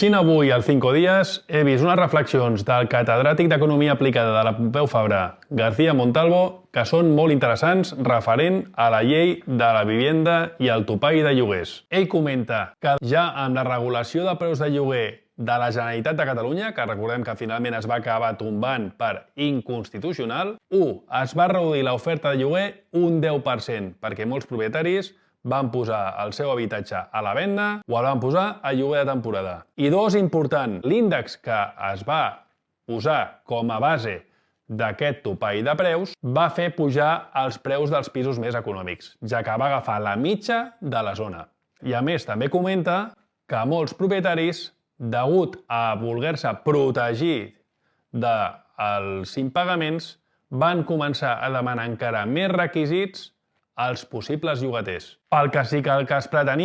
Llegint avui al Cinco Días he vist unes reflexions del catedràtic d'Economia Aplicada de la Pompeu Fabra, García Montalvo, que són molt interessants referent a la llei de la vivenda i el topall de lloguers. Ell comenta que ja amb la regulació de preus de lloguer de la Generalitat de Catalunya, que recordem que finalment es va acabar tombant per inconstitucional, es va reduir l'oferta de lloguer un 10%, perquè molts propietaris van posar el seu habitatge a la venda o el van posar a lloguer de temporada. I dos, important, l'índex que es va posar com a base d'aquest topall de preus va fer pujar els preus dels pisos més econòmics, ja que va agafar la mitja de la zona. I a més també comenta que molts propietaris, degut a voler-se protegir dels impagaments, van començar a demanar encara més requisits als possibles llogaters. Pel que sí que el que es pretenia